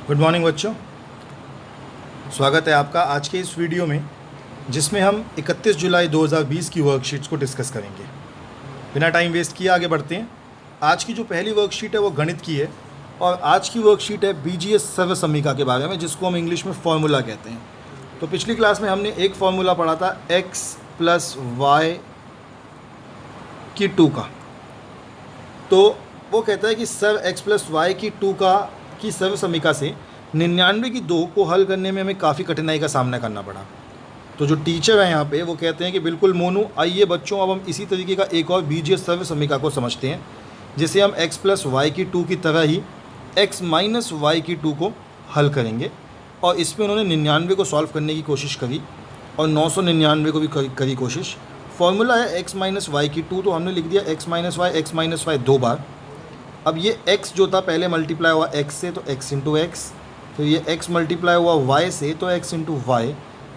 Good morning बच्चों। स्वागत है आपका आज के इस वीडियो में, जिसमें हम 31 जुलाई 2020 की वर्कशीट्स को डिस्कस करेंगे। बिना टाइम वेस्ट किए आगे बढ़ते हैं। आज की जो पहली वर्कशीट है वो गणित की है और आज की वर्कशीट है बीजीएस सर्वसमीका के बारे में, जिसको हम इंग्लिश में फॉर्मूला कहते हैं। तो पिछली क्लास में हमने एक फॉर्मूला पढ़ा था x प्लस वाई की 2 का। तो वो कहता है कि सर x प्लस वाई की 2 की सर्वसमीका से 99 की 2 को हल करने में हमें काफ़ी कठिनाई का सामना करना पड़ा। तो जो टीचर है यहाँ पे वो कहते हैं कि बिल्कुल मोनू, आइए बच्चों अब हम इसी तरीके का एक और बीजीएस सर्वसमीका को समझते हैं, जिसे हम x प्लस वाई की 2 की तरह ही x माइनस वाई की 2 को हल करेंगे। और इसमें उन्होंने 99 को सॉल्व करने की कोशिश करी और 999 को भी करी कोशिश। फॉर्मूला है x माइनस वाई की 2, तो हमने लिख दिया x माइनस वाई 2 बार। अब ये x जो था पहले मल्टीप्लाई हुआ x से, तो x इंटू एक्स, फिर ये x मल्टीप्लाई हुआ y से, तो x इंटू वाई,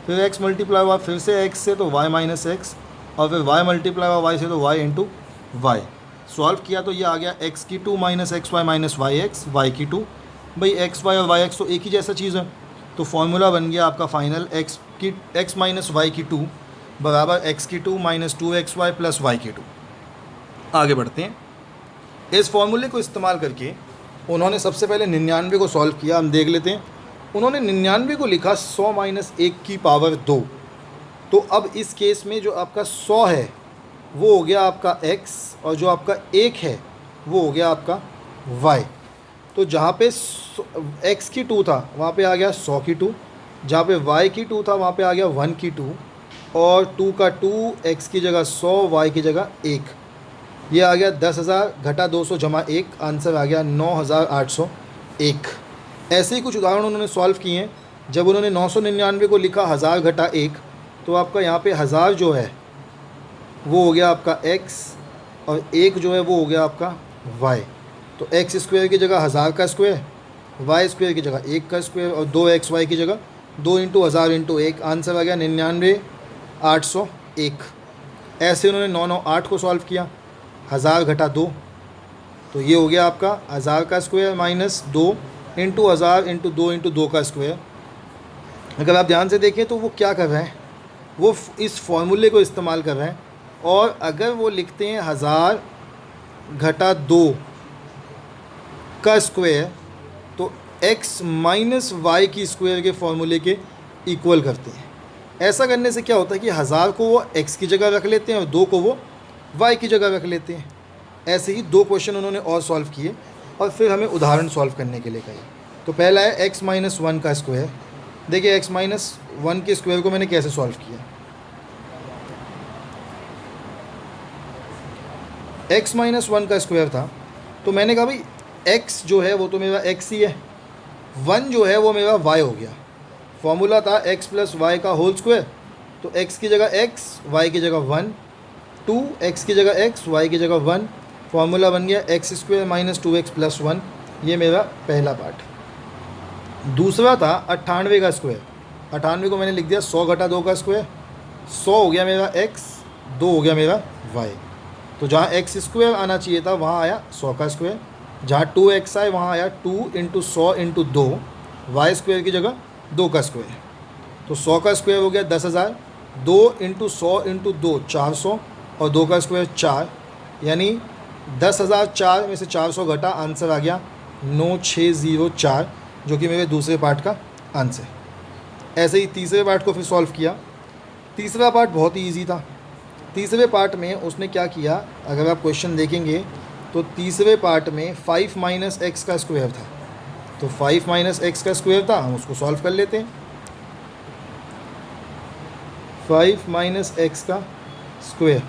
फिर x मल्टीप्लाई हुआ फिर से x से, तो y माइनस एक्स, और फिर y मल्टीप्लाई हुआ y से, तो y इंटू वाई। सॉल्व किया तो ये आ गया x की 2 minus X Y minus Y X, Y की 2। भाई x y और y x तो एक ही जैसा चीज़ है, तो फॉर्मूला बन गया आपका फाइनल x माइनस वाई की 2 बराबर x की 2 माइनस 2xy प्लस y की 2। आगे बढ़ते हैं। इस फॉर्मूले को इस्तेमाल करके उन्होंने सबसे पहले 99 को सॉल्व किया। हम देख लेते हैं। उन्होंने 99 को लिखा 100 माइनस 1 की पावर 2। तो अब इस केस में जो आपका 100 है वो हो गया आपका x, और जो आपका 1 है वो हो गया आपका y। तो जहाँ पे x की 2 था वहाँ पे आ गया 100 की 2, जहाँ पे y की 2 था वहाँ पे आ गया 1 की 2, और 2 का 2, x की जगह 100, y की जगह 1। ये आ गया 10,000 घटा 200 जमा 1, आंसर आ गया 9,801। ऐसे ही कुछ उदाहरण उन्होंने सॉल्व किए हैं। जब उन्होंने 999 को लिखा 1000 घटा 1, तो आपका यहाँ पे 1000 जो है वो हो गया आपका x, और 1 जो है वो हो गया आपका y। तो x स्क्वायर की जगह 1000 का स्क्वायर, y स्क्वायर की जगह 1 का स्क्वायर, और 2xy की जगह 2 इंटू 1000 इंटू 1, आंसर आ गया 99,801। ऐसे उन्होंने 998 को सॉल्व किया। 1000 घटा 2, तो ये हो गया आपका 1000 का square minus 2 into 1000 into 2 into 2 का स्क्वायर। अगर आप ध्यान से देखें तो वो क्या कर रहे हैं, वो इस फॉर्मूले को इस्तेमाल कर रहे हैं। और अगर वो लिखते हैं 1000 घटा 2 का स्क्वायर, तो x माइनस वाई की स्क्वायर के फॉर्मूले के इक्वल करते हैं। ऐसा करने से क्या होता है कि 1000 को वो x की जगह रख लेते हैं और 2 को वो y की जगह रख लेते हैं। ऐसे ही 2 क्वेश्चन उन्होंने और सॉल्व किए और फिर हमें उदाहरण सॉल्व करने के लिए कहे। तो पहला है x माइनस 1 का स्क्वायर। देखिए x माइनस 1 के स्क्वायर को मैंने कैसे सॉल्व किया। x माइनस 1 का स्क्वायर था, तो मैंने कहा भाई x जो है वो तो मेरा x ही है, 1 जो है वो मेरा y हो गया। फॉर्मूला था x प्लस वाई का होल स्क्वायर, तो x की जगह x, y की जगह 1, 2 x की जगह x, y की जगह 1। फॉर्मूला बन गया x square minus 2x plus 1। ये मेरा पहला पार्ट। दूसरा था 98 का स्क्वायर। 98 को मैंने लिख दिया 100 घटा 2 का स्क्वायर। 100 हो गया मेरा x, 2 हो गया मेरा y। तो जहाँ x स्क्वायर आना चाहिए था वहाँ आया 100 का स्क्वायर, जहाँ 2x आए वहाँ आया 2 इंटू 100 इंटू 2, वाई स्क्वायर की जगह 2 का स्क्वायर। तो 100 का स्क्वायर हो गया 10,000, 2 इंटू 100 इंटू 2 400, और 2 का स्क्वायर 4, यानी 10,004 में से 400 घटा, आंसर आ गया 9604, जो कि मेरे दूसरे पार्ट का आंसर। ऐसे ही तीसरे पार्ट को फिर सॉल्व किया। तीसरा पार्ट बहुत ही इजी था। तीसरे पार्ट में उसने क्या किया, अगर आप क्वेश्चन देखेंगे तो तीसरे पार्ट में 5 माइनस एक्स का स्क्वायर था। तो 5 माइनस एक्स का स्क्वायर था, हम उसको सॉल्व कर लेते हैं। 5 माइनस एक्स का स्क्वायर,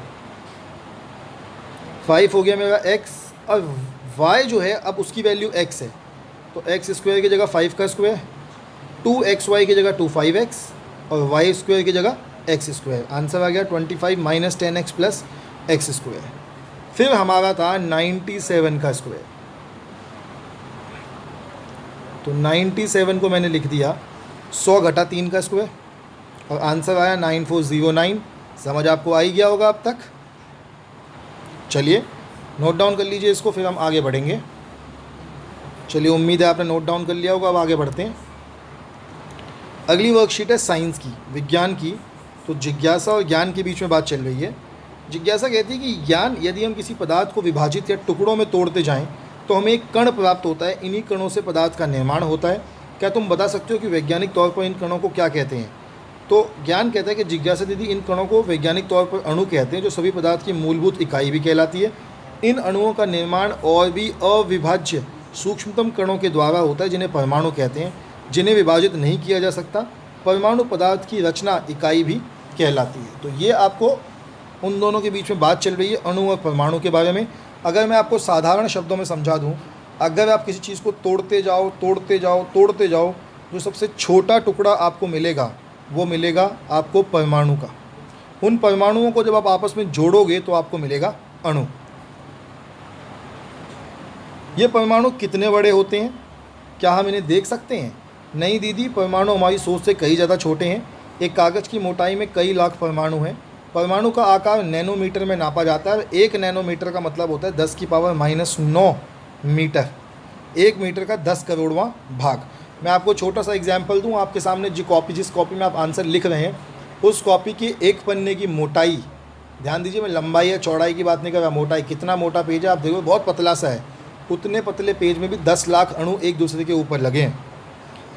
5 हो गया मेरा x, और y जो है अब उसकी वैल्यू x है, तो x स्क्वायर की जगह 5 का स्क्वायर, 2xy की जगह 5x, और y स्क्वायर की जगह x स्क्वायर। आंसर आ गया 25 minus 10x plus x square. फिर हमारा था 97 का स्क्वायर। तो 97 को मैंने लिख दिया 100 घटा 3 का स्क्वायर, और आंसर आया 9409। समझ आपको आ ही गया होगा अब तक। चलिए नोट डाउन कर लीजिए इसको, फिर हम आगे बढ़ेंगे। चलिए, उम्मीद है आपने नोट डाउन कर लिया होगा। अब आगे बढ़ते हैं। अगली वर्कशीट है साइंस की, विज्ञान की। तो जिज्ञासा और ज्ञान के बीच में बात चल रही है। जिज्ञासा कहती है कि ज्ञान, यदि हम किसी पदार्थ को विभाजित या टुकड़ों में तोड़ते जाएं तो हमें एक कण प्राप्त होता है। इन्हीं कणों से पदार्थ का निर्माण होता है। क्या तुम बता सकते हो कि वैज्ञानिक तौर पर इन कणों को क्या कहते हैं? तो ज्ञान कहता है कि जिज्ञासा दीदी, इन कणों को वैज्ञानिक तौर पर अणु कहते हैं, जो सभी पदार्थ की मूलभूत इकाई भी कहलाती है। इन अणुओं का निर्माण और भी अविभाज्य सूक्ष्मतम कणों के द्वारा होता है, जिन्हें परमाणु कहते हैं, जिन्हें विभाजित नहीं किया जा सकता। परमाणु पदार्थ की रचना इकाई भी कहलाती है। तो ये आपको उन दोनों के बीच में बात चल रही है, अणु और परमाणु के बारे में। अगर मैं आपको साधारण शब्दों में समझा दूं, अगर आप किसी चीज़ को तोड़ते जाओ तोड़ते जाओ तोड़ते जाओ, जो सबसे छोटा टुकड़ा आपको मिलेगा वो मिलेगा आपको परमाणु का। उन परमाणुओं को जब आप आपस में जोड़ोगे तो आपको मिलेगा अणु। ये परमाणु कितने बड़े होते हैं? क्या हम इन्हें देख सकते हैं? नहीं दीदी, परमाणु हमारी सोच से कई ज़्यादा छोटे हैं। एक कागज़ की मोटाई में कई लाख परमाणु हैं। परमाणु का आकार नैनोमीटर में नापा जाता है। 1 नैनोमीटर का मतलब होता है 10⁻⁹ मीटर। 1 मीटर का 10 करोड़वां भाग। मैं आपको छोटा सा एग्जाम्पल दूं। आपके सामने जिस कॉपी में आप आंसर लिख रहे हैं, उस कॉपी की एक पन्ने की मोटाई, ध्यान दीजिए, मैं लंबाई या चौड़ाई की बात नहीं कर रहा, मोटाई, कितना मोटा पेज है आप देखो, बहुत पतला सा है। उतने पतले पेज में भी 10 लाख अणु एक दूसरे के ऊपर लगे हैं।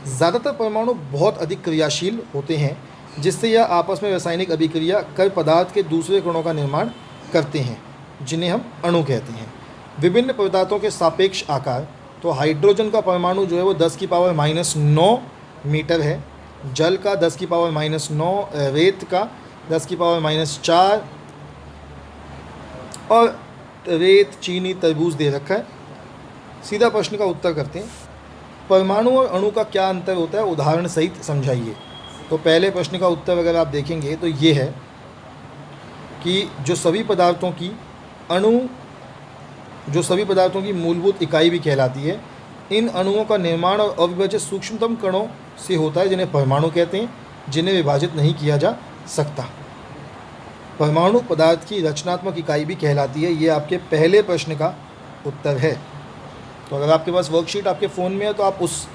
ज़्यादातर परमाणु बहुत अधिक क्रियाशील होते हैं, जिससे यह आपस में रासायनिक अभिक्रिया कर पदार्थ के दूसरे कणों का निर्माण करते हैं, जिन्हें हम अणु कहते हैं। विभिन्न पदार्थों के सापेक्ष आकार, तो हाइड्रोजन का परमाणु जो है वो 10⁻⁹ मीटर है। जल का 10⁻⁹, रेत का 10⁻⁴, और रेत, चीनी, तरबूज दे रखा है। सीधा प्रश्न का उत्तर करते हैं। परमाणु और अणु का क्या अंतर होता है, उदाहरण सहित समझाइए। तो पहले प्रश्न का उत्तर अगर आप देखेंगे तो ये है कि जो सभी पदार्थों की मूलभूत इकाई भी कहलाती है, इन अणुओं का निर्माण और अविभाज्य सूक्ष्मतम कणों से होता है, जिन्हें परमाणु कहते हैं, जिन्हें विभाजित नहीं किया जा सकता। परमाणु पदार्थ की रचनात्मक इकाई भी कहलाती है। ये आपके पहले प्रश्न का उत्तर है। तो अगर आपके पास वर्कशीट आपके फ़ोन में है तो आप उस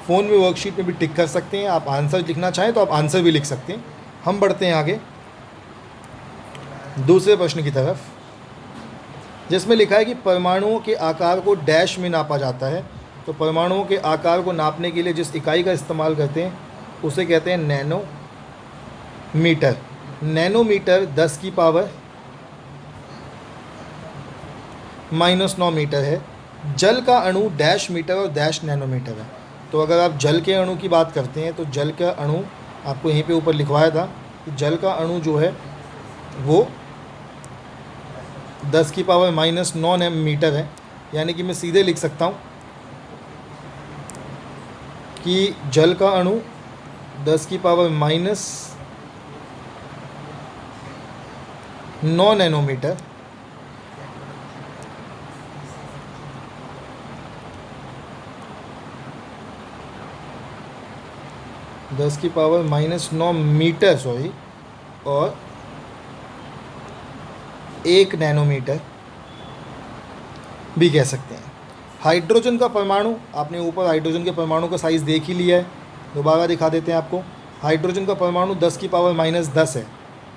फ़ोन में वर्कशीट में भी टिक कर सकते हैं। आप आंसर लिखना चाहें तो आप आंसर भी लिख सकते हैं। हम बढ़ते हैं आगे दूसरे प्रश्न की तरफ, जिसमें लिखा है कि परमाणुओं के आकार को डैश में नापा जाता है। तो परमाणुओं के आकार को नापने के लिए जिस इकाई का इस्तेमाल करते हैं उसे कहते हैं नैनोमीटर। नैनोमीटर 10⁻⁹ मीटर है। जल का अणु डैश मीटर और डैश नैनोमीटर है। तो अगर आप जल के अणु की बात करते हैं तो जल का अणु, आपको यहीं पे ऊपर लिखवाया था कि जल का अणु जो है वो 10⁻⁹ मीटर है। यानी कि मैं सीधे लिख सकता हूँ कि जल का अणु 10⁻⁹ नैनोमीटर, मीटर और 1 नैनोमीटर भी कह सकते हैं। हाइड्रोजन का परमाणु, आपने ऊपर हाइड्रोजन के परमाणु का साइज़ देख ही लिया है, दोबारा दिखा देते हैं आपको। हाइड्रोजन का परमाणु 10⁻⁻10 है।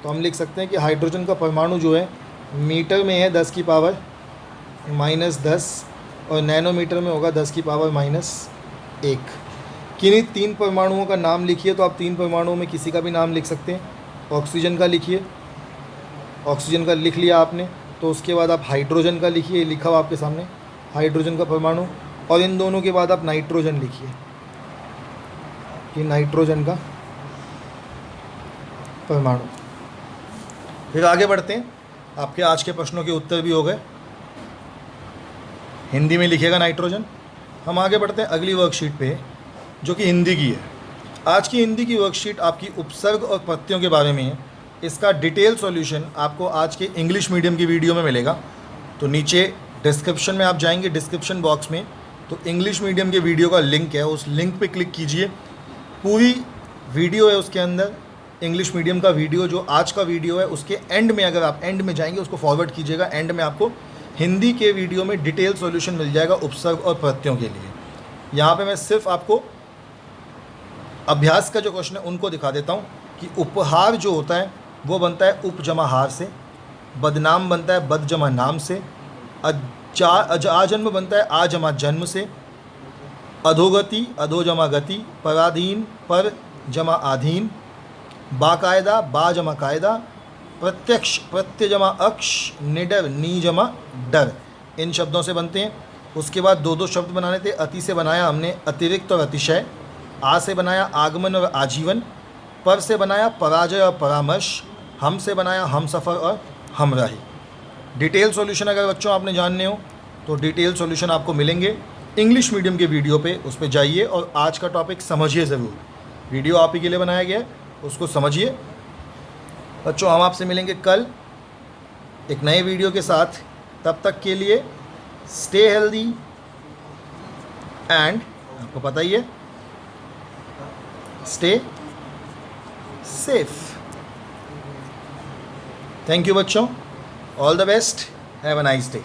तो हम लिख सकते हैं कि हाइड्रोजन का परमाणु जो है मीटर में है 10⁻⁻10 और नैनोमीटर में होगा 10⁻⁻1। किन्हीं 3 परमाणुओं का नाम लिखिए। तो आप 3 परमाणुओं में किसी का भी नाम लिख सकते हैं। ऑक्सीजन का लिखिए, ऑक्सीजन का लिख लिया आपने। तो उसके बाद आप हाइड्रोजन का लिखिए, लिखा हुआ आपके सामने हाइड्रोजन का परमाणु। और इन दोनों के बाद आप नाइट्रोजन लिखिए कि नाइट्रोजन का परमाणु। फिर आगे बढ़ते हैं। आपके आज के प्रश्नों के उत्तर भी हो गए। हिंदी में लिखिएगा नाइट्रोजन। हम आगे बढ़ते हैं अगली वर्कशीट पे, जो कि हिंदी की है। आज की हिंदी की वर्कशीट आपकी उपसर्ग और प्रत्ययों के बारे में है। इसका डिटेल सॉल्यूशन आपको आज के इंग्लिश मीडियम की वीडियो में मिलेगा। तो नीचे डिस्क्रिप्शन में आप जाएंगे, डिस्क्रिप्शन बॉक्स में तो इंग्लिश मीडियम के वीडियो का लिंक है, उस लिंक पे क्लिक कीजिए। पूरी वीडियो है उसके अंदर, इंग्लिश मीडियम का वीडियो जो आज का वीडियो है उसके एंड में, अगर आप एंड में जाएंगे उसको फॉरवर्ड कीजिएगा, एंड में आपको हिंदी के वीडियो में डिटेल सॉल्यूशन मिल जाएगा उपसर्ग और प्रत्ययों के लिए। यहाँ पे मैं सिर्फ आपको अभ्यास का जो क्वेश्चन है उनको दिखा देता हूँ कि उपहार जो होता है वो बनता है उप जमा हार से, बदनाम बनता है बद जमा नाम से, आजन्म बनता है आ जमा जन्म से, अधोगति अधो जमा गति, पराधीन पर जमा आधीन, बाकायदा बा जमा कायदा, प्रत्यक्ष प्रत्यय जमा अक्ष, निडर नी जमा डर, इन शब्दों से बनते हैं। उसके बाद दो दो शब्द बनाने थे। अति से बनाया हमने अतिरिक्त और अतिशय, आ से बनाया आगमन और आजीवन, पर से बनाया पराजय और परामर्श, हम से बनाया हम सफ़र और हमराही। डिटेल सॉल्यूशन अगर बच्चों आपने जानने हो तो डिटेल सॉल्यूशन आपको मिलेंगे इंग्लिश मीडियम के वीडियो पे, उस पर जाइए और आज का टॉपिक समझिए ज़रूर। वीडियो आप ही के लिए बनाया गया है, उसको समझिए। बच्चों हम आपसे मिलेंगे कल एक नए वीडियो के साथ। तब तक के लिए स्टे हेल्दी एंड आपको पता ही है स्टे सेफ। थैंक यू बच्चों, all the best, have a nice day.